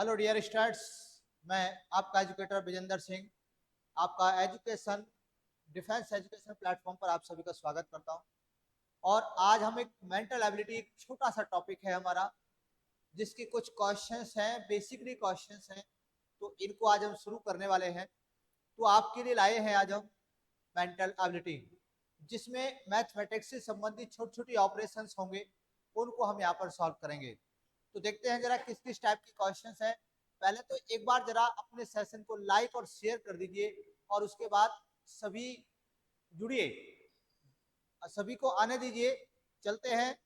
Hello dear students, मैं आपका educator Vijendra Singh आपका एजुकेशन डिफेंस एजुकेशन प्लेटफॉर्म पर आप सभी का स्वागत करता हूं। और आज हम एक मेंटल एबिलिटी, एक छोटा सा टॉपिक है हमारा, जिसके कुछ क्वेश्चंस हैं, बेसिकली क्वेश्चंस हैं, तो इनको आज हम शुरू करने वाले हैं। तो आपके लिए लाए हैं आज हम मेंटल एबिलिटी, जिसमें मैथमेटिक्स से संबंधित छोटी छोटी ऑपरेशंस होंगे, उनको हम यहाँ पर सॉल्व करेंगे। तो देखते हैं जरा किस किस टाइप के क्वेश्चंस हैं। पहले तो एक बार जरा अपने सेशन को लाइक और शेयर कर दीजिए, और उसके बाद सभी जुड़िए, सभी को आने दीजिए। चलते हैं,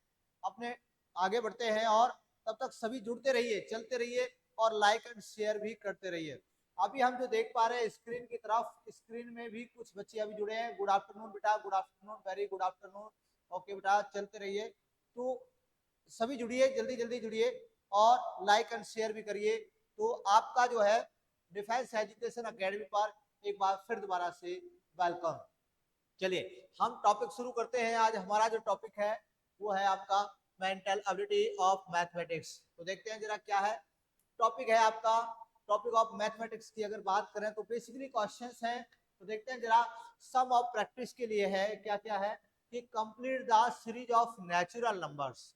अपने आगे बढ़ते हैं, और तब तक सभी जुड़ते रहिए, चलते रहिए और लाइक एंड शेयर भी करते रहिए। अभी हम जो देख पा रहे हैं स्क्रीन की तरफ, स्क्रीन में भी कुछ बच्चे अभी जुड़े हैं। गुड आफ्टरनून बेटा, good afternoon, very good afternoon. Okay बेटा, चलते रहिए। तो सभी जुड़िए, जल्दी जल्दी जुड़िए और लाइक एंड शेयर भी करिए। तो आपका जो है डिफेंस एजुकेशन एकेडमी पर एक बार फिर दोबारा से वेलकम। चलिए हम टॉपिक शुरू करते हैं। आज हमारा जो टॉपिक है वो है आपका मेंटल एबिलिटी ऑफ मैथमेटिक्स। तो देखते हैं जरा क्या है टॉपिक है आपका। टॉपिक ऑफ मैथमेटिक्स की अगर बात करें तो बेसिकली क्वेश्चंस हैं। तो देखते हैं जरा, सम ऑफ प्रैक्टिस के लिए है, क्या क्या है कि complete the series of natural numbers.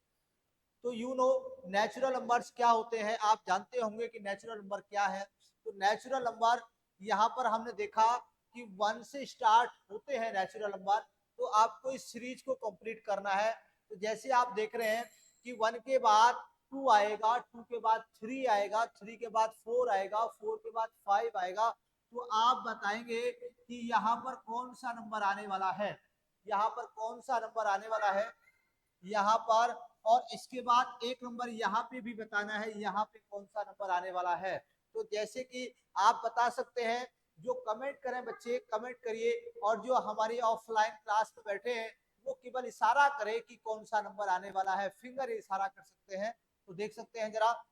तो यू नो नेचुरल नंबर्स क्या होते हैं, आप जानते होंगे कि नेचुरल नंबर क्या है। तो नेचुरल नंबर यहाँ पर हमने देखा कि 1 से स्टार्ट होते हैं नेचुरल नंबर। तो आपको इस सीरीज को कंप्लीट करना है। तो जैसे आप देख रहे हैं कि 1 के बाद 2 आएगा, 2 के बाद 3 आएगा, 3 के बाद 4 आएगा, 4 के बाद 5 आएगा। तो आप बताएंगे कि यहाँ पर कौन सा नंबर आने वाला है, यहाँ पर कौन सा नंबर आने वाला है यहाँ पर। और इसके बाद एक नंबर यहाँ पे भी बताना है, यहाँ पे कौन सा नंबर आने वाला है। तो जैसे कि आप बता सकते हैं, जो कमेंट करें बच्चे कमेंट करिए, और जो हमारी ऑफलाइन क्लास में बैठे हैं वो केवल इशारा करे कि कौन सा नंबर आने वाला है, फिंगर इशारा कर सकते हैं। तो देख सकते हैं जरा,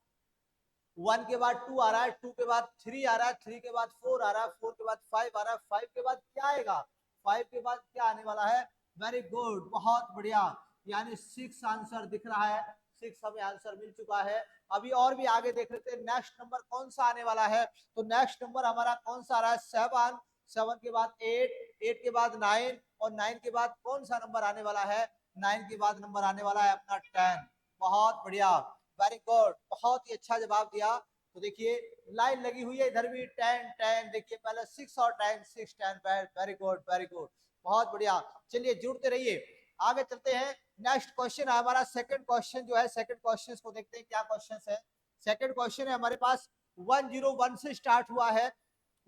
1 के बाद 2 आ रहा है, 2 के बाद 3 आ रहा है, 3 के बाद 4 आ रहा है, 4 के बाद 5 आ रहा है, 5 के बाद क्या आएगा, 5 के बाद क्या आने वाला है। वेरी गुड, बहुत बढ़िया, यानी 6 आंसर दिख रहा है, 6 हमें आंसर मिल चुका है। अभी और भी आगे देख लेते हैं नेक्स्ट नंबर कौन सा आने वाला है। तो नेक्स्ट नंबर हमारा कौन सा आ रहा है, 7, 7 के बाद 8, 8 के बाद 9, और 9 के बाद कौन सा नंबर आने वाला है, 9 के बाद नंबर आने वाला है अपना 10। बहुत बढ़िया, वेरी गुड, बहुत ही अच्छा जवाब दिया। तो देखिए लाइन लगी हुई है इधर भी, 10 10, देखिए पहले 6 और 10, 6 10, वेरी गुड वेरी गुड, बहुत बढ़िया। चलिए जुड़ते रहिए, आगे चलते हैं। नेक्स्ट क्वेश्चन है हमारा, सेकंड क्वेश्चन जो है, सेकंड क्वेश्चन को देखते हैं क्या क्वेश्चन है। सेकंड क्वेश्चन है हमारे पास, 101 से स्टार्ट हुआ है,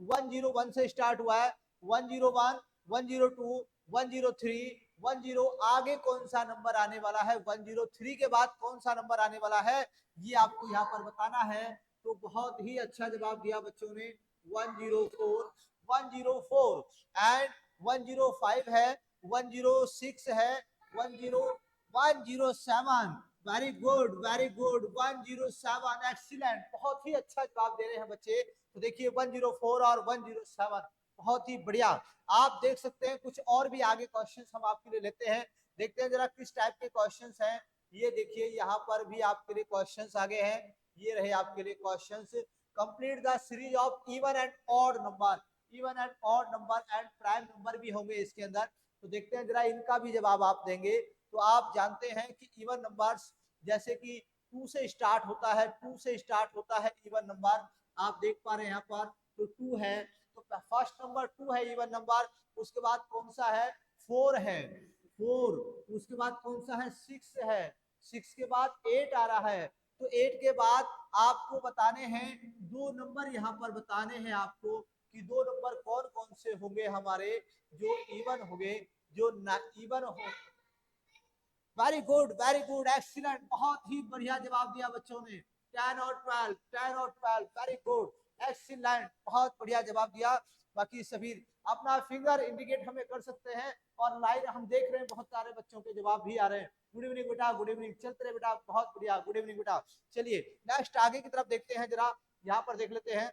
101 से स्टार्ट हुआ है, 101, 102, 103, 10, आगे कौन सा नंबर आने वाला है, 103 के बाद कौन सा नंबर आने वाला है, ये आपको यहाँ पर बताना है। तो बहुत ही अच्छा जवाब दिया बच्चों ने, 104, 104 एंड 105 है, 106 है, 107, very good very good, 107, excellent, बहुत ही अच्छा जवाब दे रहे हैं बच्चे। तो देखिए 104 और 107, बहुत ही बढ़िया। आप देख सकते हैं कुछ और भी आगे क्वेश्चंस हम आपके लिए लेते हैं, देखते हैं जरा किस टाइप के क्वेश्चंस हैं। ये देखिए यहाँ पर भी आपके लिए क्वेश्चंस आगे हैं, ये रहे आपके लिए questions. Complete the series of even and odd number, even and odd number and prime number भी होंगे इसके अंदर। तो देखते हैं जरा इनका भी जवाब आप देंगे। तो आप जानते हैं कि इवन नंबर्स जैसे कि 2 से स्टार्ट होता है, 2 से स्टार्ट होता है इवन नंबर, आप देख पा रहे हैं यहाँ पर। तो 2 है, तो फर्स्ट नंबर 2 है इवन नंबर। उसके बाद कौन सा है, 4 है, 4। उसके बाद कौन सा है, 6 है, 6 के बाद 8 आ रहा है। तो 8 के बाद आपको बताने हैं दो नंबर, यहाँ पर बताने हैं आपको कि दो नंबर कौन कौन से होंगे हमारे जो इवन होंगे, जो इवन हो। वेरी गुड एक्सीलेंट, बहुत ही बढ़िया जवाब दिया बच्चों ने, 10 और 12, 10 और 12, वेरी गुड एक्सीलेंट, बहुत बढ़िया जवाब दिया। बाकी सभी अपना फिंगर इंडिकेट हमें कर सकते हैं, और लाइन हम देख रहे हैं बहुत सारे बच्चों के जवाब भी आ रहे हैं। गुड इवनिंग बेटा, गुड इवनिंग, चलते रहे बेटा, बहुत बढ़िया, गुड इवनिंग बेटा। चलिए नेक्स्ट आगे की तरफ देखते हैं जरा, यहाँ पर देख लेते हैं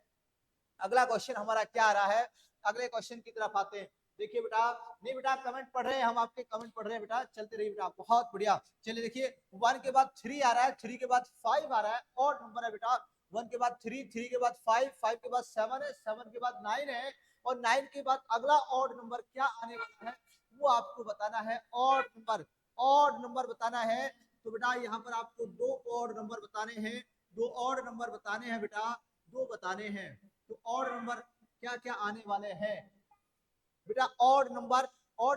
अगला क्वेश्चन हमारा क्या आ रहा है। अगले क्वेश्चन की तरफ आते हैं। देखिए बेटा, नहीं बेटा कमेंट पढ़ रहे हैं हम, आपके कमेंट पढ़ रहे हैं बेटा, चलते रहिए बेटा, बहुत बढ़िया। चलिए देखिए 1 के बाद 3 आ रहा है, 3 के बाद 5 आ रहा है, और नंबर है बेटा 1 के बाद 3, 3 के बाद 5, 5 के बाद 7 है, 7 के बाद 9 है, और 9 के बाद अगला ऑड नंबर क्या आने वाला है वो आपको बताना है। ऑड नंबर बताना है। तो बेटा यहाँ पर आपको दो ऑड नंबर बताने हैं, दो ऑड नंबर बताने हैं बेटा, दो बताने हैं। तो ऑड नंबर क्या क्या आने वाले हैं बेटा? ऑड नंबर वो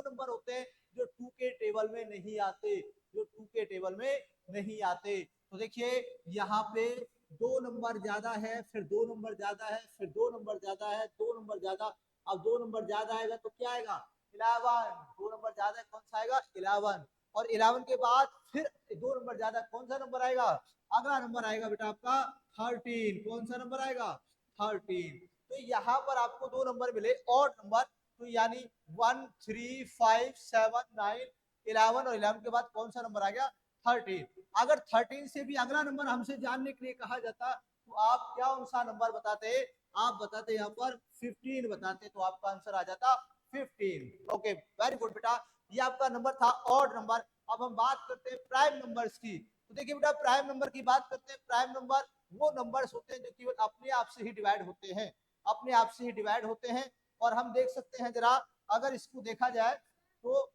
नंबर होते हैं जो 2 के टेबल में नहीं आते, जो 2 के टेबल में नहीं आते। तो देखिए यहाँ पे दो नंबर ज्यादा है, फिर दो नंबर ज्यादा है, फिर दो नंबर ज्यादा है, दो नंबर ज्यादा। अब दो नंबर ज्यादा आएगा तो क्या आएगा? 11। दो नंबर ज्यादा है, कौन सा आएगा? 11। और 11 के बाद फिर दो नंबर ज्यादा, कौन सा नंबर आएगा? अगला नंबर आएगा बेटा आपका 13। कौन सा नंबर आएगा? 13। तो यहाँ पर आपको दो नंबर मिले ऑड नंबर, तो यानी 1, 3, 5, 7, 9, 11, और 11 के बाद कौन सा नंबर आ गया? 13। अगर 13 से भी अगला नंबर हमसे जानने के लिए कहा जाता तो आप क्या कौन सा नंबर बताते? आप बताते यहाँ पर 15 बताते, तो आपका आंसर आ जाता 15। ओके, वेरी गुड बेटा, ये आपका नंबर था ऑड नंबर। अब हम बात करते हैं प्राइम नंबर्स की। तो देखिए बेटा, प्राइम नंबर की बात करते हैं। प्राइम नंबर वो नंबर्स होते हैं जो केवल अपने आप से ही डिवाइड होते हैं, अपने आप से ही डिवाइड होते हैं। और हम देख सकते हैं जरा, अगर इसको देखा जाए तो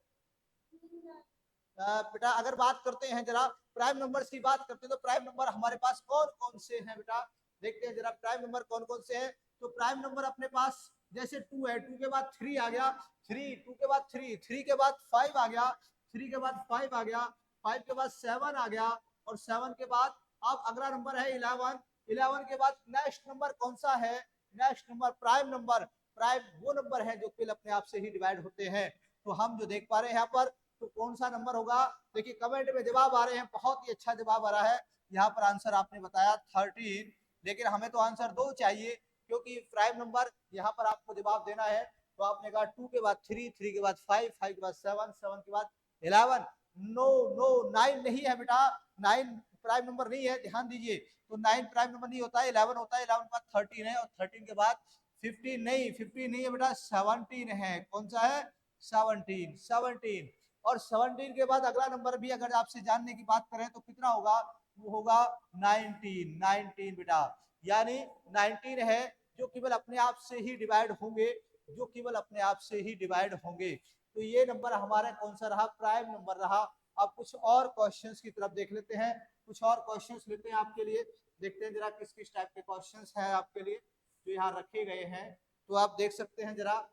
बेटा अगर बात करते हैं जरा प्राइम नंबर्स की बात करते हैं, तो प्राइम नंबर हमारे पास कौन कौन से हैं बेटा? देखते हैं जरा प्राइम नंबर कौन कौन से हैं। तो प्राइम नंबर अपने पास जैसे 2 है, 2 के बाद 3 आ गया, 3, 2 के बाद 3, 3 के बाद 5 आ गया, 3 के बाद 5 आ गया, 5 के बाद 7 आ गया, और 7 के बाद अब अगला नंबर है 11। 11 के बाद नेक्स्ट नंबर कौन सा है? Next number prime number. Prime वो नंबर है जो केवल अपने आप से ही डिवाइड होते हैं। तो हम जो देख पा रहे हैं यहाँ पर, तो कौन सा नंबर होगा? देखिए कमेंट में जवाब आ रहे हैं, बहुत ही अच्छा जवाब आ रहा है। यहाँ पर आंसर आपने बताया 13, लेकिन हमें तो आंसर 2 चाहिए, क्योंकि प्राइम नंबर यहाँ पर आपको जवाब देना है। तो आपने कहा 2 के बाद 3, 3 के बाद 5, 5 के बाद 7, 7 के बाद 11। नो नो, 9 नहीं है बेटा, 9 प्राइम नंबर नहीं है, ध्यान दीजिए। तो 9 प्राइम नंबर नहीं होता है, 11 होता है, 11 के बाद 13 है, और 13 के बाद 15 नहीं, 15 नहीं है बेटा, 17 है। कौन सा है? 17, 17। और 17 के बाद अगला नंबर भी अगर आपसे जानने की बात करें तो कितना होगा? वो होगा 19, 19 बेटा, यानी 19 है जो केवल अपने आप से ही डिवाइड होंगे, जो केवल अपने आप से ही डिवाइड होंगे। तो ये नंबर हमारा कौन सा रहा? प्राइम नंबर रहा। अब कुछ और क्वेश्चंस की तरफ देख लेते हैं, कुछ और क्वेश्चंस लेते हैं आपके लिए। देखते हैं जरा किस किस टाइप के क्वेश्चंस हैं आपके लिए जो यहाँ रखे गए हैं। तो आप देख सकते हैं जरा,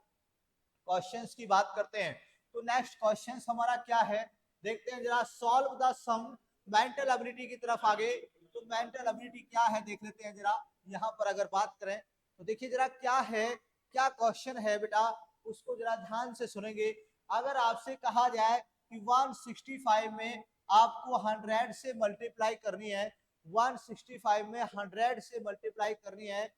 क्वेश्चंस की बात करते हैं। तो नेक्स्ट क्वेश्चन हमारा क्या है, देखते हैं जरा। Solve the sum, mental ability की तरफ आगे। तो मेंटल एबिलिटी क्या है देख लेते हैं जरा। यहाँ पर अगर बात करें तो देखिए जरा क्या है, क्या क्वेश्चन है बेटा, उसको जरा ध्यान से सुनेंगे। अगर आपसे कहा जाए कि 165 में आपको 100 से मल्टीप्लाई करनी है, 165 में 100 से मल्टीप्लाई करनी है,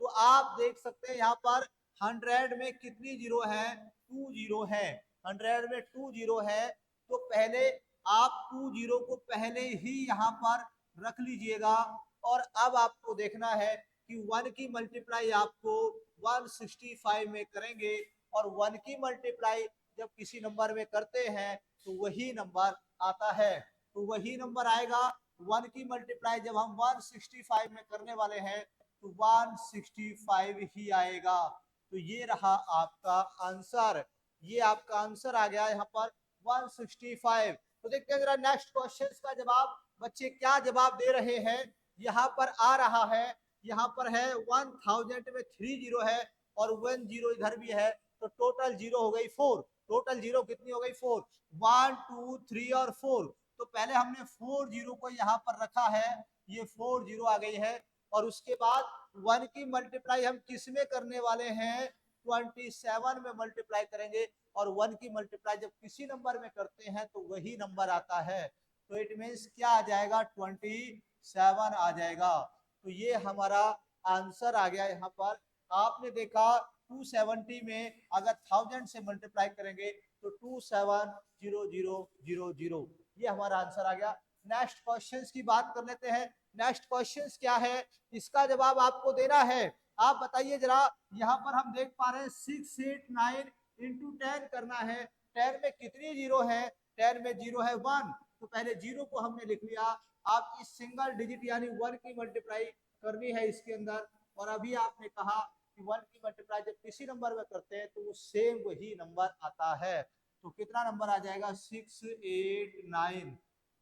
तो आप देख सकते हैं यहाँ पर 100 में कितनी जीरो है? 2 जीरो है। 100 में 2 जीरो है, तो पहले आप 2 जीरो को पहले ही यहाँ पर रख लीजिएगा। और अब आपको देखना है कि 1 की मल्टीप्लाई आपको 165 में करेंगे, और 1 की मल्टीप्लाई जब किसी नंबर में करते हैं तो वही नंबर आता है। तो वही नंबर आएगा। 1 की मल्टीप्लाई जब हम 165 में करने वाले हैं तो 165 ही आएगा। तो ये रहा आपका आंसर, ये आपका आंसर आ गया यहाँ पर 165। तो देखते हैं जरा नेक्स्ट क्वेश्चन का जवाब बच्चे क्या जवाब दे रहे हैं। यहाँ पर आ रहा है, यहाँ पर है 1000 में 3 जीरो है, और 1 जीरो इधर भी है, तो टोटल जीरो हो गई 4। टोटल जीरो कितनी हो गई? 4। 1, 2, 3 और 4। तो पहले हमने 4 जीरो को यहाँ पर रखा है, ये 4 जीरो आ गई है। और उसके बाद 1 की मल्टीप्लाई हम किस में करने वाले हैं? 27 में मल्टीप्लाई करेंगे। और 1 की मल्टीप्लाई जब किसी नंबर में करते हैं तो वही नंबर आता है। तो इट मीन्स क्या आ जाएगा? 27 आ जाएगा। तो ये हमारा आंसर आ गया यहाँ पर। आपने देखा 270 में अगर 1000 से मल्टीप्लाई करेंगे तो 270000, ये हमारा आंसर आ गया। नेक्स्ट क्वेश्चंस की बात कर लेते हैं। नेक्स्ट क्वेश्चंस क्या है, इसका जवाब आपको देना है। आप बताइए जरा, यहाँ पर हम देख पा रहे हैं 6, 8, 9 इंटू 10 करना है। 10 में कितनी जीरो है? 10 में जीरो है 1, तो पहले जीरो को हमने लिख लिया। आप इस सिंगल डिजिट यानी 1 की मल्टीप्लाई करनी है इसके अंदर। और अभी आपने कहा कि 1 की मल्टीप्लाई जब किसी नंबर में करते हैं तो वो सेम वही नंबर आता है। तो कितना नंबर आ जाएगा 689।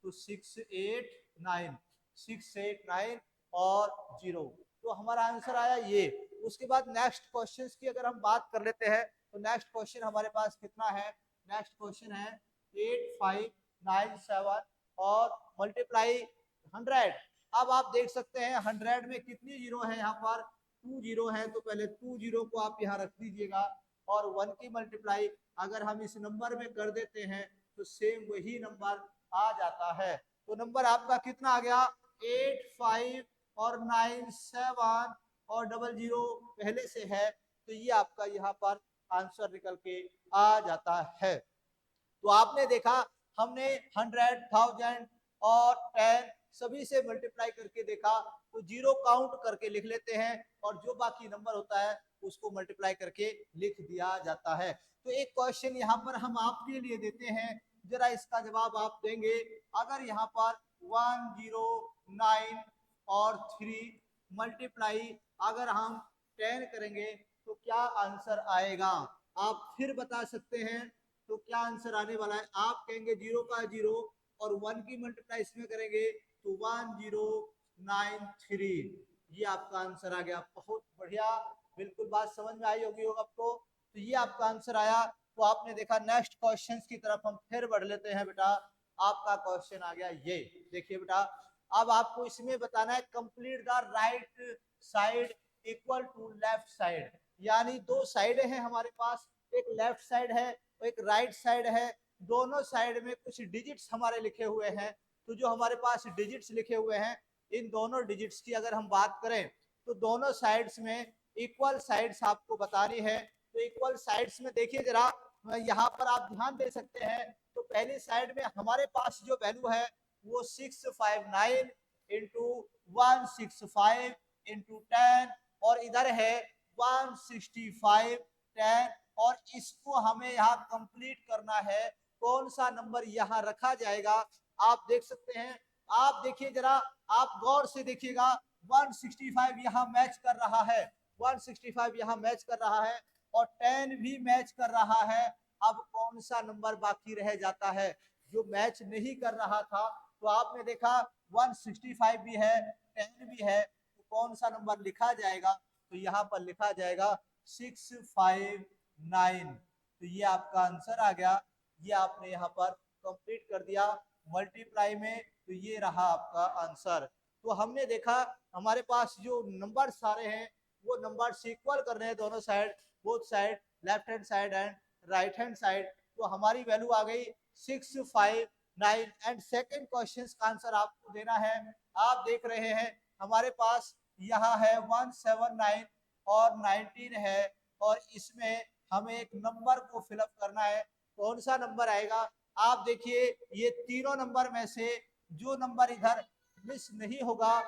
तो 689 689 और 0। तो हमारा आंसर आया ये। उसके बाद नेक्स्ट क्वेश्चन की अगर हम बात कर लेते हैं तो नेक्स्ट क्वेश्चन हमारे पास कितना है, नेक्स्ट क्वेश्चन है 8597 और मल्टीप्लाई 100। अब आप देख सकते हैं 100 में कितनी जीरो है, यहाँ पर 2 जीरो है, तो पहले 2 जीरो को आप यहाँ रख दीजिएगा। और 1 की मल्टीप्लाई अगर हम इस नंबर में कर देते हैं तो सेम वही नंबर आ जाता है। तो नंबर आपका कितना आ गया 85 और 97 और 00 पहले से है, तो ये आपका यहाँ पर आंसर निकल के आ जाता है। तो आपने देखा हमने 100, 1000 और 10 सभी से मल्टीप्लाई करके देखा, तो जीरो काउंट करके लिख लेते हैं और जो बाकी नंबर होता है उसको मल्टीप्लाई करके लिख दिया जाता है। तो एक क्वेश्चन यहाँ पर हम आपके लिए देते हैं, जरा इसका जवाब आप देंगे। अगर यहाँ पर 109 और 3 मल्टीप्लाई अगर हम 10 करेंगे तो क्या आंसर आएगा, आप फिर बता सकते हैं। तो क्या आंसर आने वाला है, आप कहेंगे 0 का 0 और 1 की मल्टीप्लाई इसमें करेंगे तो 1093। ये आपका आंसर आ गया। बहुत बढ़िया, बिल्कुल बात समझ में आई होगी आपको। तो ये आपका आंसर आया। तो आपने देखा नेक्स्ट क्वेश्चन की तरफ हम फिर बढ़ लेते हैं बेटा। आपका क्वेश्चन आ गया ये, देखिए बेटा, अब आपको इसमें बताना है complete the right side equal to left side. यानी दो साइड है हमारे पास, एक लेफ्ट साइड है एक राइट साइड है, दोनों साइड में कुछ डिजिट्स हमारे लिखे हुए हैं। तो जो हमारे पास डिजिट्स लिखे हुए हैं, इन दोनों डिजिट्स की अगर हम बात करें तो दोनों साइड्स में इक्वल साइड्स आपको बतानी है। तो इक्वल साइड्स में देखिए जरा, यहाँ पर आप ध्यान दे सकते हैं। तो पहली साइड में हमारे पास जो वैल्यू है वो 659 इंटू 165 इंटू 10 और इधर है 165 10 और इसको हमें यहाँ कंप्लीट करना है। कौन सा नंबर यहाँ रखा जाएगा, आप देख सकते हैं। आप देखिए जरा, आप गौर से देखिएगा, 165 यहाँ मैच कर रहा है, 165 यहाँ मैच कर रहा है और 10 भी मैच कर रहा है। अब कौन सा नंबर बाकी रह जाता है जो मैच नहीं कर रहा था। तो आपने देखा 165 भी है 10 भी है, तो कौन सा नंबर लिखा जाएगा, तो यहाँ पर लिखा जाएगा 659। तो ये आपका आंसर आ गया। ये आपने यहाँ पर कंप्लीट कर दिया मल्टीप्लाई में, तो ये रहा आपका आंसर। तो हमने देखा हमारे पास जो नंबर सारे हैं वो नंबर इक्वल कर रहे हैं दोनों side, both side, left hand side and right hand side. तो हमारी वैल्यू आ गई 659 एंड सेकंड क्वेश्चन का आंसर आपको देना है। आप देख रहे हैं हमारे पास यहाँ है 179 और 19 है और इसमें हमें एक नंबर को फिलअप करना है। कौन सा नंबर आएगा, आप देखिए ये तीनों नंबर में से जो नंबर इधर मिस नहीं होगा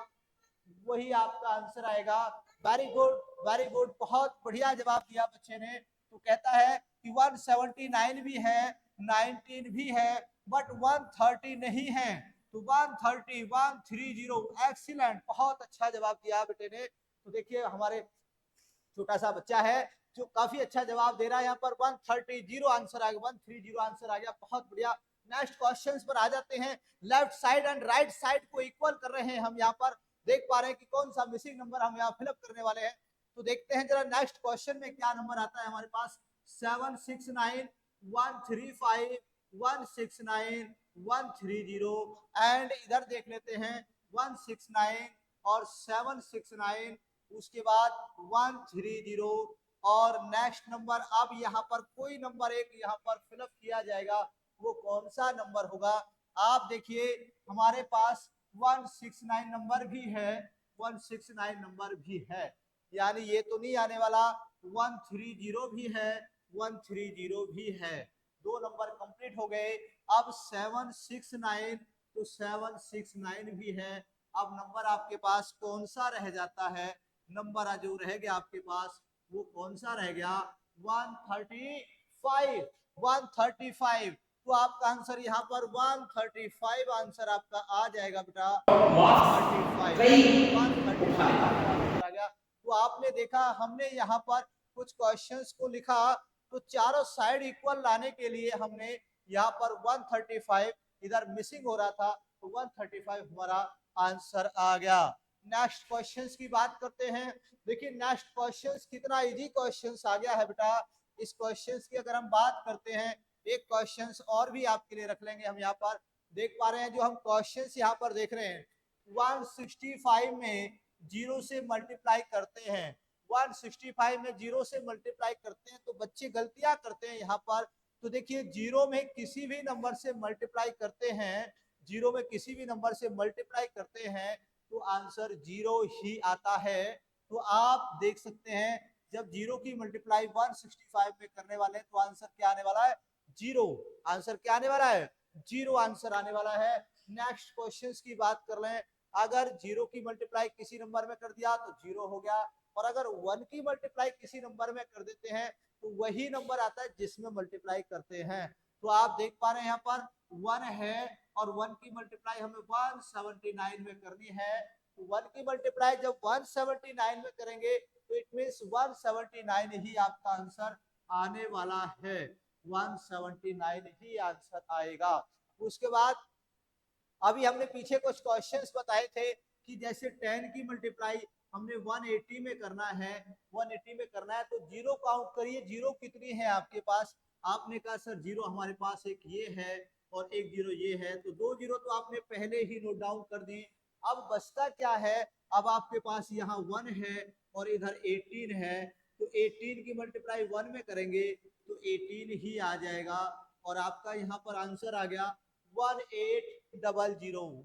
वही आपका आंसर आएगा। वेरी गुड, वेरी गुड, बहुत बढ़िया जवाब दिया बच्चे ने। तो कहता है कि 179 भी है 19 भी है बट 130 नहीं है। तो 130 130 एक्सीलेंट, बहुत अच्छा जवाब दिया बेटे ने। तो देखिए हमारे छोटा सा बच्चा है जो काफी अच्छा जवाब दे रहा है। यहाँ पर 130 आंसर आ गया, 130 आंसर आ गया, बहुत बढ़िया। नेक्स्ट क्वेश्चंस पर आ जाते हैं। Left side and right side को इक्वल कर रहे हैं हम। यहाँ पर देख पा रहे हैं कि कौन सा मिसिंग नंबर हम यहाँ फिलअप करने वाले हैं। तो देखते हैं जरा नेक्स्ट क्वेश्चन में क्या नंबर आता है हमारे पास। 769 135 169 130 एंड इधर देख लेते हैं 169 और 769, उसके बाद 130 और नेक्स्ट नंबर। अब यहाँ पर कोई नंबर एक यहाँ पर फिलअप किया जाएगा, वो कौन सा नंबर होगा। आप देखिए हमारे पास 169 नंबर भी है, 169 नंबर भी है, यानी ये तो नहीं आने वाला। 130 भी है 130 भी है, दो नंबर कंप्लीट हो गए। अब 769, तो 769 भी है। अब नंबर आपके पास कौन सा रह जाता है, नंबर जो रह गया आपके पास वो कौन सा रह गया 135 135। तो आपका आंसर यहाँ पर 135 आंसर आपका आ जाएगा बेटा, 135 आ गया। तो आपने देखा हमने यहाँ पर कुछ क्वेश्चंस को लिखा, तो चारों साइड इक्वल लाने के लिए हमने यहाँ पर 135 इधर मिसिंग हो रहा था, तो 135 हमारा आंसर आ गया। नेक्स्ट क्वेश्चंस की बात करते हैं। देखिए नेक्स्ट क्वेश्चंस कितना इजी क्वेश्चंस आ गया है बेटा। इस क्वेश्चंस की अगर हम बात करते हैं, एक क्वेश्चंस और भी आपके लिए रख लेंगे। हम यहाँ पर देख पा रहे हैं, जो हम क्वेश्चंस यहाँ पर देख रहे हैं, 165 में जीरो से मल्टीप्लाई करते हैं, 165 में जीरो से मल्टीप्लाई करते हैं, तो बच्चे गलतियां करते हैं यहाँ पर। तो देखिए जीरो में किसी भी नंबर से मल्टीप्लाई करते हैं, जीरो में किसी भी नंबर से मल्टीप्लाई करते हैं तो आंसर जीरो ही आता है। तो आप देख सकते हैं जब जीरो की मल्टीप्लाई 165 में करने वाले हैं तो आंसर क्या आने वाला है, जीरो। आंसर क्या आने वाला है, जीरो आंसर आने वाला है। नेक्स्ट क्वेश्चंस की बात कर लें, अगर जीरो की मल्टीप्लाई किसी नंबर में कर दिया तो जीरो हो गया, और अगर वन की मल्टीप्लाई किसी नंबर में कर देते हैं तो वही नंबर आता है जिसमें मल्टीप्लाई करते हैं। तो आप देख पा रहे हैं यहाँ पर वन है और वन की मल्टीप्लाई हमें 179 में करनी है। तो वन की मल्टीप्लाई जब 179 में करेंगे तो इट मींस 179 ही आपका आंसर आने वाला है, 179 ही आंसर आएगा। उसके बाद अभी हमने पीछे कुछ क्वेश्चंस बताए थे कि जैसे 10 की मल्टीप्लाई हमने 180 में करना है, 180 में करना है, तो जीरो काउंट करिए, जीरो कितनी है आपके पास। आपने कहा सर जीरो हमारे पास एक ये है और एक जीरो ये है, तो दो जीरो तो आपने पहले ही नोट डाउन कर दी। अब बचता क्या है, अब आपके पास यहाँ 1 है और इधर 18 है, तो 18 की मल्टीप्लाई 1 में करेंगे तो 18 ही आ जाएगा, और आपका यहाँ पर आंसर आ गया 1800,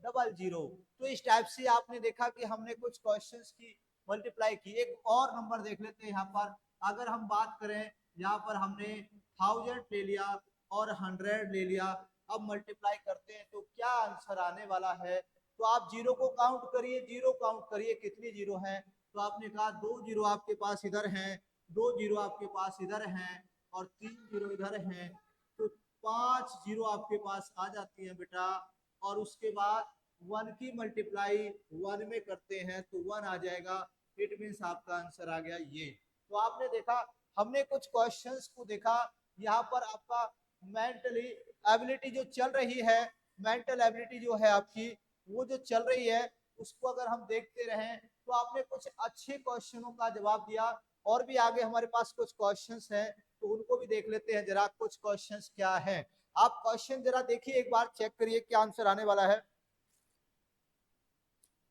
1800। तो इस टाइप से आपने देखा कि हमने कुछ क्वेश्चंस की मल्टीप्लाई की। एक और नंबर देख लेते हैं यहाँ पर, अगर हम बात करें यहाँ पर हमने 1000 ले लिया और 100 ले लिया, अब मल्टीप्लाई करते हैं तो क्या आंसर आने वाला है। तो आप जीरो को काउंट करिए, जीरो काउंट करिए कितनी जीरो है। तो आपने कहा दो जीरो आपके पास इधर हैं, दो जीरो आपके पास इधर हैं और तीन जीरो इधर हैं, तो 5 जीरो आपके पास आ जाती है बेटा। और उसके बाद 1 की मल्टीप्लाई 1 में करते हैं तो 1 आ जाएगा, इट मींस आपका आंसर आ गया ये। तो आपने देखा हमने कुछ क्वेश्चंस को देखा, यहाँ पर आपका मेंटली एबिलिटी जो चल रही है, मेंटल एबिलिटी जो है आपकी वो जो चल रही है उसको अगर हम देखते रहें तो आपने कुछ अच्छे क्वेश्चनों का जवाब दिया। और भी आगे हमारे पास कुछ क्वेश्चंस हैं तो उनको भी देख लेते हैं जरा, कुछ क्वेश्चंस क्या है। आप क्वेश्चन जरा देखिए, एक बार चेक करिए क्या आंसर आने वाला है।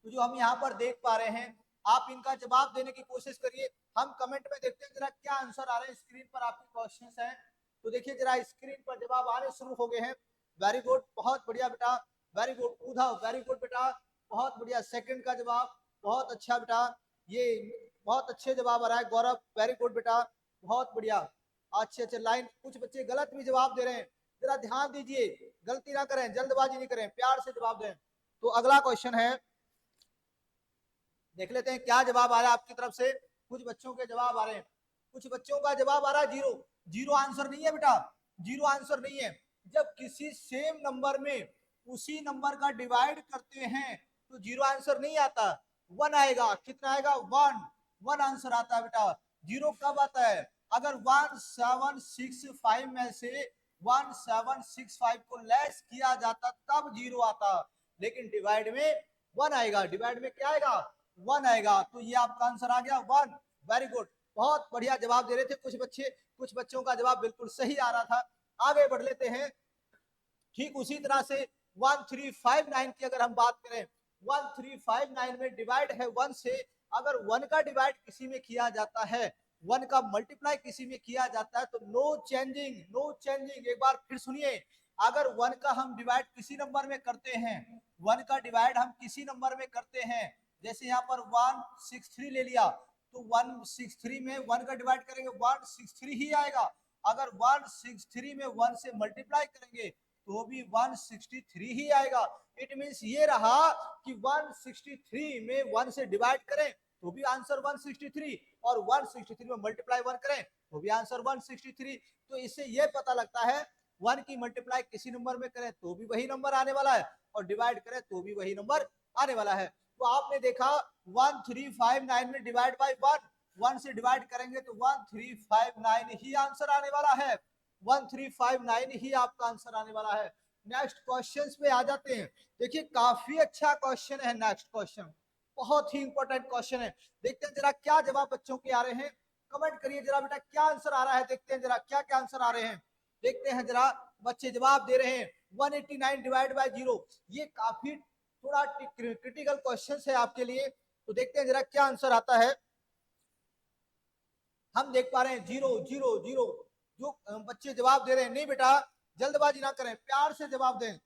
तो जो हम यहाँ पर देख पा रहे हैं, आप इनका जवाब देने की कोशिश करिए। हम कमेंट में देखते हैं जरा क्या आंसर आ रहे हैं। स्क्रीन पर आपके क्वेश्चंस हैं तो देखिए जरा स्क्रीन पर जवाब आने शुरू हो गए हैं। वेरी गुड, बहुत बढ़िया बेटा, very good. Uddhav very good बेटा, बहुत बढ़िया। सेकंड का जवाब बहुत अच्छा बेटा, ये बहुत अच्छे जवाब आ रहा है। गौरव वेरी गुड बेटा, बहुत बढ़िया। अच्छे अच्छे लाइन, कुछ बच्चे गलत भी जवाब दे रहे हैं, जरा ध्यान दीजिए, गलती ना करें, जल्दबाजी नहीं करें, प्यार से जवाब दें। तो अगला क्वेश्चन है, देख लेते हैं क्या जवाब आ रहा है आपकी तरफ से। कुछ बच्चों के जवाब आ रहे हैं, कुछ बच्चों का जवाब आ रहा है जीरो। जीरो आंसर नहीं है बेटा, जीरो आंसर नहीं है। जब किसी सेम नंबर में उसी नंबर का डिवाइड करते हैं तो जीरो आंसर नहीं आता, वन आएगा। कितना आएगा, वन, वन आंसर आता है बेटा। जीरो कब आता है, अगर 1765 में से 1765 को लेस किया जाता तब जीरो आता, लेकिन डिवाइड में वन आएगा, डिवाइड में क्या आएगा, वन आएगा। तो ये आपका आंसर आ गया वन। वेरी गुड, बहुत बढ़िया जवाब दे रहे थे कुछ बच्चे, कुछ बच्चों का जवाब बिल्कुल सही आ रहा था। आगे बढ़ लेते हैं। ठीक उसी तरह से 1359 की अगर हम बात करें, 1359 में डिवाइड है वन से। अगर वन का डिवाइड किसी में किया जाता है, वन का मल्टीप्लाई किसी में किया जाता है तो नो चेंजिंग, नो चेंजिंग। एक बार फिर सुनिए, अगर वन का हम डिवाइड किसी नंबर में करते हैं, वन का डिवाइड हम किसी नंबर में करते हैं, जैसे यहाँ पर 163 ले लिया तो 163 में वन का डिवाइड करेंगे 163 ही आएगा। अगर 163 में वन से मल्टीप्लाई करेंगे तो भी 163 ही आएगा। इट मींस ये रहा कि 163 में वन से डिवाइड करें तो भी आंसर 163, और 163 में मल्टीप्लाई वन करें तो भी आंसर 163। तो इससे यह पता लगता है 1 की मल्टीप्लाई किसी नंबर में करें तो भी वही नंबर आने वाला है और डिवाइड करें तो भी वही नंबर आने वाला है। तो आपने देखा 1359 में डिवाइड बाय 1 से डिवाइड करेंगे तो 1359 ही आंसर आने वाला है। 1359 ही आपका आंसर आने वाला है। नेक्स्ट क्वेश्चन पे आ जाते हैं। देखिए काफी अच्छा क्वेश्चन है नेक्स्ट क्वेश्चन, बहुत ही इंपॉर्टेंट क्वेश्चन है। देखते हैं जरा क्या जवाब बच्चों के आ रहे हैं, कमेंट करिए जरा बेटा क्या आंसर आ रहा है। देखते हैं जरा क्या क्या आंसर आ रहे हैं, देखते हैं जरा बच्चे जवाब दे रहे हैं। 189 डिवाइड बाय 0, ये काफी थोड़ा क्रिटिकल क्वेश्चन है आपके लिए। तो देखते हैं जरा क्या आंसर आता है। हम देख पा रहे हैं 0 0 0, जो बच्चे जवाब दे रहे हैं। नहीं बेटा जल्दबाजी ना करें, प्यार से जवाब दें।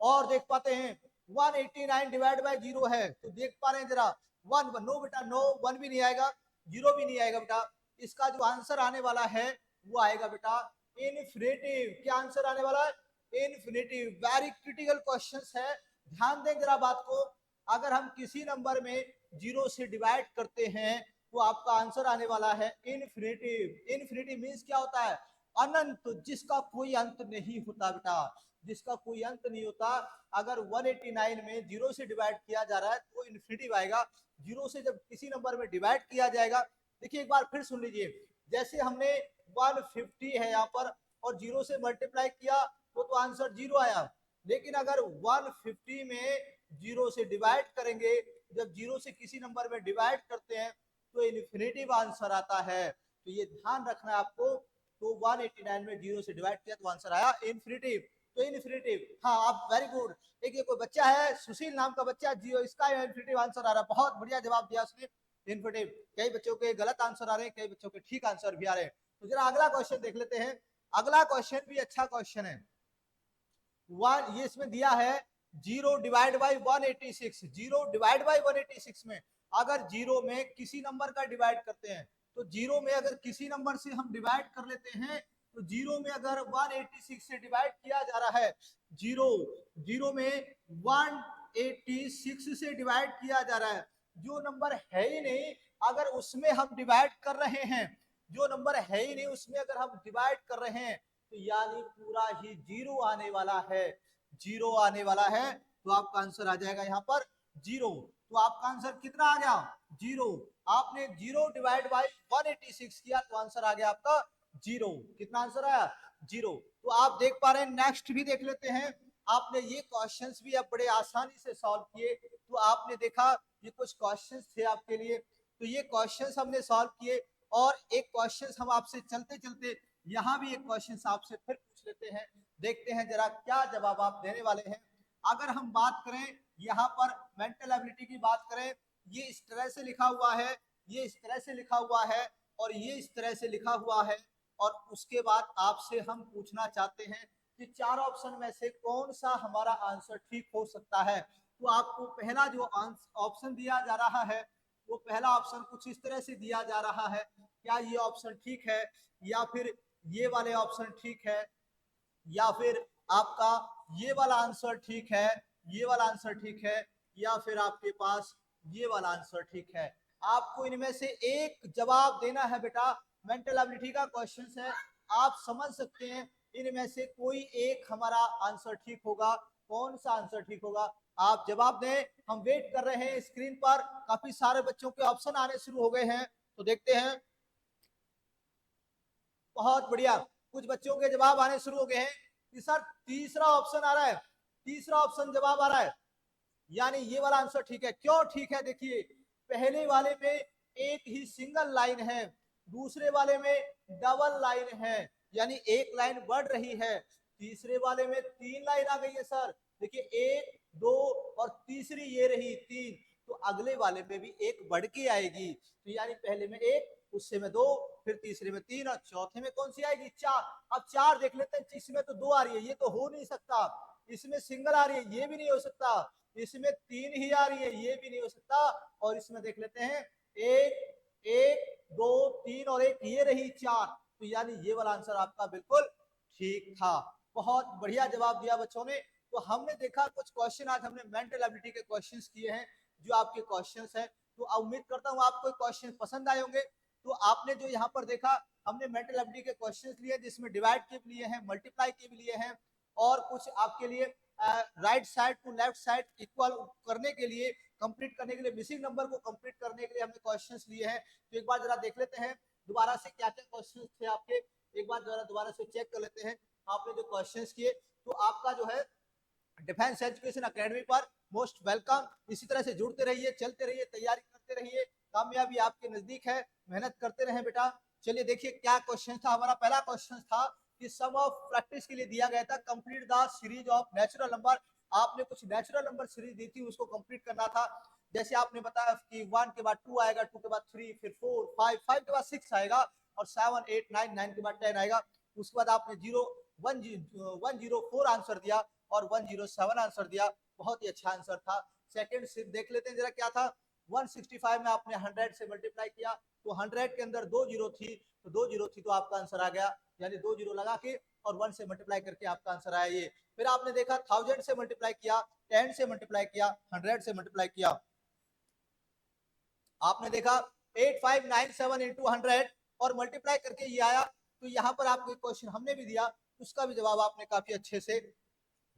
और देख पाते हैं 189 डिवाइड बाय 0 है, तो देख पा रहे हैं जरा 1 नो बेटा नो, 1 भी नहीं आएगा, 0 भी नहीं आएगा बेटा। इसका जो आंसर आने वाला है वो आएगा बेटा इनफिनिटिव। क्या आंसर आने वाला है? इनफिनिटिव। वेरी क्रिटिकल क्वेश्चंस है, ध्यान दें जरा बात को। अगर हम किसी नंबर में 0 से डिवाइड करते हैं तो आपका आंसर आने वाला है इनफिनिटिव। इनफिनिटिव मींस क्या होता है? अनंत, जिसका कोई अंत नहीं होता बेटा, जिसका कोई अंत नहीं होता। अगर 189 में 0 से डिवाइड किया जा रहा है तो इन्फिनिटिव आएगा। 0 से जब किसी नंबर में डिवाइड किया जाएगा, देखिए एक बार फिर सुन लीजिए, जैसे हमने 150 है यहाँ पर और 0 से मल्टीप्लाई किया तो आंसर 0 आया। लेकिन अगर 150 में 0 से डिवाइड करेंगे, जब 0 से किसी नंबर में डिवाइड करते हैं तो इन्फिनिटिव आंसर आता है। तो ये ध्यान रखना है आपको। तो 189 में 0 से डिवाइड किया तो आंसर आया इन्फिनिटिव। तो इन्फिनिटिव, हाँ आप वेरी गुड। देखिए कोई बच्चा है सुशील नाम का बच्चा, जियो, इसका इन्फिनिटिव आंसर आ रहा है। बहुत बढ़िया जवाब दिया उसने, इन्फिनिटिव। कई बच्चों के गलत आंसर आ रहे हैं, कई बच्चों के ठीक आंसर भी आ रहे हैं। तो जरा अगला क्वेश्चन देख लेते हैं। अगला क्वेश्चन भी अच्छा क्वेश्चन है। वन ये इसमें दिया है 0 डिवाइड बाई 186। 0 डिवाइड बाई 186 में अगर 0 में किसी नंबर का डिवाइड करते हैं तो 0 में अगर किसी नंबर से हम डिवाइड कर लेते हैं तो 0 में अगर 186 से डिवाइड किया जा रहा है, 0 में 186 से डिवाइड किया जा रहा है, जो नंबर है ही नहीं अगर उसमें हम डिवाइड कर रहे हैं, जो नंबर है ही नहीं उसमें अगर हम डिवाइड कर रहे हैं तो यानी पूरा ही 0 आने वाला है। 0 आने वाला है तो आपका आंसर आ जाएगा यहाँ पर 0। तो आपका आंसर कितना आ गया? 0। आपने 0 डिवाइड बाई 186 किया तो आंसर आ गया आपका 0। कितना आंसर आया? 0। तो आप देख पा रहे हैं, नेक्स्ट भी देख लेते हैं। आपने ये क्वेश्चंस भी अब बड़े आसानी से सॉल्व किए। तो आपने देखा ये कुछ क्वेश्चंस थे आपके लिए, तो ये क्वेश्चंस हमने सॉल्व किए। और एक क्वेश्चंस हम आपसे चलते चलते यहाँ भी एक क्वेश्चन आपसे फिर पूछ लेते हैं, देखते हैं जरा क्या जवाब आप देने वाले हैं। अगर हम बात करें यहाँ पर मेंटल एबिलिटी की बात करें, ये इस तरह से लिखा हुआ है, ये इस तरह से लिखा हुआ है और ये इस तरह से लिखा हुआ है। और उसके बाद आपसे हम पूछना चाहते हैं कि चार ऑप्शन में से कौन सा हमारा आंसर ठीक हो सकता है। तो आपको पहला जो ऑप्शन दिया जा रहा है वो पहला ऑप्शन कुछ इस तरह से दिया जा रहा है। क्या ये ऑप्शन ठीक है, या फिर ये वाले ऑप्शन ठीक है, या फिर आपका ये वाला आंसर ठीक है, ये वाला आंसर ठीक है, या फिर आपके पास ये वाला आंसर ठीक है। आपको इनमें से एक जवाब देना है बेटा। मेंटल एबिलिटी का क्वेश्चन है, आप समझ सकते हैं इनमें से कोई एक हमारा आंसर ठीक होगा। कौन सा आंसर ठीक होगा? आप जवाब दें, हम वेट कर रहे हैं। स्क्रीन पर काफी सारे बच्चों के ऑप्शन आने शुरू हो गए हैं, तो देखते हैं। बहुत बढ़िया, कुछ बच्चों के जवाब आने शुरू हो गए हैं कि सर तीसरा ऑप्शन आ रहा है, तीसरा ऑप्शन जवाब आ रहा है, यानी ये वाला आंसर ठीक है। क्यों ठीक है? देखिए पहले वाले में एक ही सिंगल लाइन है, दूसरे वाले में डबल लाइन है, यानी एक लाइन बढ़ रही है। तीसरे वाले में तीन लाइन आ गई है सर, देखिए 1 2 और तीसरी ये रही 3, तो अगले वाले में भी एक बढ़ के आएगी। तो यानी पहले में एक, उससे में 2, फिर तीसरे में 3 और चौथे में कौन सी आएगी? 4। अब 4 देख लेते हैं, इसमें तो 2 आ रही है, ये तो हो नहीं सकता। इसमें सिंगल आ रही है, ये भी नहीं हो सकता। इसमें 3 ही आ रही है, ये भी नहीं हो सकता। और इसमें देख लेते हैं 1 1 2 3 और 1, ये रही 4। तो यानी ये वाला आंसर आपका बिल्कुल ठीक था। बहुत बढ़िया जवाब दिया बच्चों ने। तो हमने देखा कुछ क्वेश्चन, आज हमने मेंटल एबिलिटी के क्वेश्चंस किए हैं जो आपके क्वेश्चंस हैं। तो उम्मीद करता हूँ आपको क्वेश्चन पसंद आए होंगे। तो आपने जो यहाँ पर देखा, हमने मेंटल एबिलिटी के क्वेश्चंस लिए जिसमें डिवाइड के भी लिए हैं, मल्टीप्लाई के भी लिए हैं, और कुछ आपके लिए right side to left side equal करने के लिए, कंप्लीट करने के लिए, मिसिंग नंबर को कंप्लीट करने के लिए हमने क्वेश्चंस लिए हैं। तो एक बार जरा देख लेते हैं दोबारा से क्या क्या क्वेश्चंस थे आपके, एक बार जरा दोबारा से चेक कर लेते हैं आपने जो क्वेश्चंस किए। तो आपका जो है डिफेंस एजुकेशन एकेडमी पर मोस्ट वेलकम। इसी तरह से जुड़ते रहिए, चलते रहिए, तैयारी करते रहिए, कामयाबी आपके नजदीक है, मेहनत करते रहें बेटा। चलिए देखिए क्या क्वेश्चन था हमारा। पहला क्वेश्चन था कि सम ऑफ प्रैक्टिस के लिए दिया गया था complete the series of natural number. आपने कुछ नेचुरल नंबर सीरीज दी थी, उसको कंप्लीट करना था। जैसे आपने बताया कि 1 के बाद 2 आएगा, 2 के बाद 3, फिर 4, 5 के बाद 6 आएगा, और 7, 8, 9, 9 के बाद 10 आएगा। उसके बाद आपने 104 आंसर दिया और 107 आंसर दिया। बहुत ही अच्छा आंसर था। सेकंड देख लेते हैं जरा क्या था। 165 में आपने 100 से मल्टीप्लाई किया, तो 100 के अंदर 2 जीरो थी, तो 2 जीरो थी तो आपका आंसर आ गया, यानी 2 जीरो लगा के और 1 से मल्टीप्लाई करके आपका आंसर आया ये। फिर आपने देखा 1000 से मल्टीप्लाई किया, 10 से मल्टीप्लाई किया, 100 से मल्टीप्लाई किया। आपने देखा 8597 इंटू 100 और मल्टीप्लाई करके ये आया। तो यहाँ पर आपको क्वेश्चन हमने भी दिया, उसका भी जवाब आपने काफी अच्छे से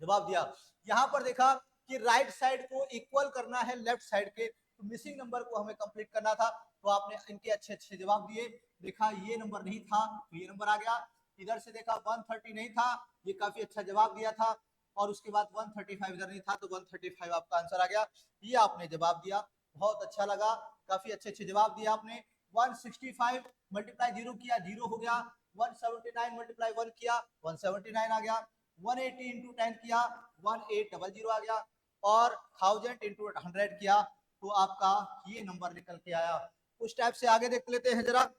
जवाब दिया। यहाँ पर देखा कि राइट साइड को इक्वल करना है लेफ्ट साइड के, तो मिसिंग नंबर को हमें कंप्लीट करना था, तो आपने इनके अच्छे अच्छे जवाब दिए। देखा ये नंबर नहीं था तो ये नंबर आ गया। इधर से देखा 130 नहीं था, ये काफी अच्छा जवाब दिया था। और उसके बाद 135 इधर नहीं था, तो 135 आपका आंसर आ गया। ये आपने जवाब दिया, बहुत अच्छा लगा, काफी अच्छे अच्छे जवाब दिए आपने। 165 मल्टीप्लाई 0 किया, 0 हो गया। 179 मल्टीप्लाई 1 किया, 179 आ गया। 180 इंटू 10 किया, 1800 आ गया। और 1000 इंटू 100 किया, तो आपका ये नंबर निकल के आया। उस टाइप से आगे देख लेते हैं जरा,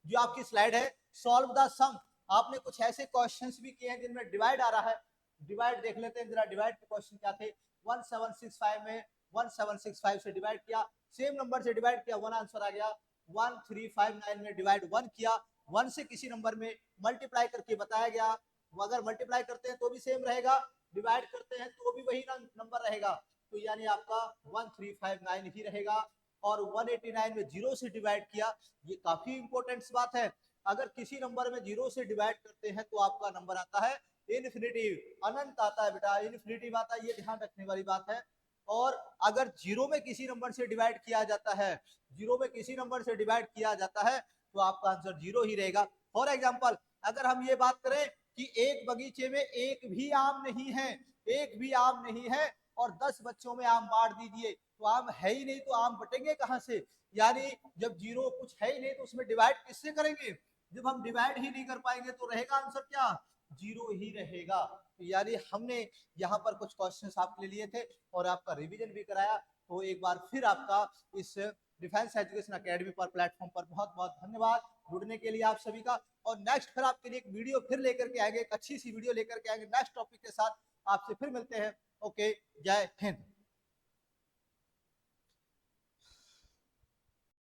जो आपकी स्लाइड है सॉल्व द सम। आपने कुछ ऐसे क्वेश्चंस भी किए हैं जिनमें डिवाइड आ रहा है। डिवाइड देख लेते हैं जरा, डिवाइड के क्वेश्चन क्या थे। 1765 में 1765 से डिवाइड किया, सेम नंबर से डिवाइड किया, 1 आंसर आ गया। 1359 में डिवाइड 1 किया, 1 से किसी नंबर में मल्टीप्लाई करके बताया गया। अगर मल्टीप्लाई करते हैं तो भी सेम रहेगा, डिवाइड करते हैं तो भी वही नंबर रहेगा, तो यानी आपका 1359 ही रहेगा। और 189 में 0 से डिवाइड किया, ये काफी इंपॉर्टेंट बात है। अगर किसी नंबर में 0 से डिवाइड करते हैं तो आपका नंबर आता है इनफिनिटिव, अनंत आता है बेटा, इनफिनिटिव आता है, ये ध्यान रखने वाली बात है। और अगर 0 में किसी नंबर से डिवाइड किया जाता है, 0 में किसी नंबर से डिवाइड किया जाता है, तो आपका आंसर 0 ही रहेगा। फॉर एग्जाम्पल, अगर हम ये बात करें कि एक बगीचे में एक भी आम नहीं है, एक भी आम नहीं है, और 10 बच्चों में आम बांट दीजिए, तो आम है ही नहीं, तो आम बटेंगे कहां से। यानी जब 0 कुछ है ही नहीं तो उसमें डिवाइड किससे करेंगे। जब हम डिवाइड ही नहीं कर पाएंगे तो रहेगा आंसर क्या, 0 ही रहेगा। तो यानी हमने यहाँ पर कुछ क्वेश्चंस आपके लिए लिए थे और आपका रिवीजन भी कराया। तो एक बार फिर आपका इस डिफेंस एजुकेशन एकेडमी पर प्लेटफॉर्म पर बहुत बहुत धन्यवाद जुड़ने के लिए आप सभी का। और नेक्स्ट फिर आपके लिए एक वीडियो फिर लेकर के आएंगे, एक अच्छी सी वीडियो लेकर के आएंगे नेक्स्ट टॉपिक के साथ। आपसे फिर मिलते हैं। ओके, जय हिंद।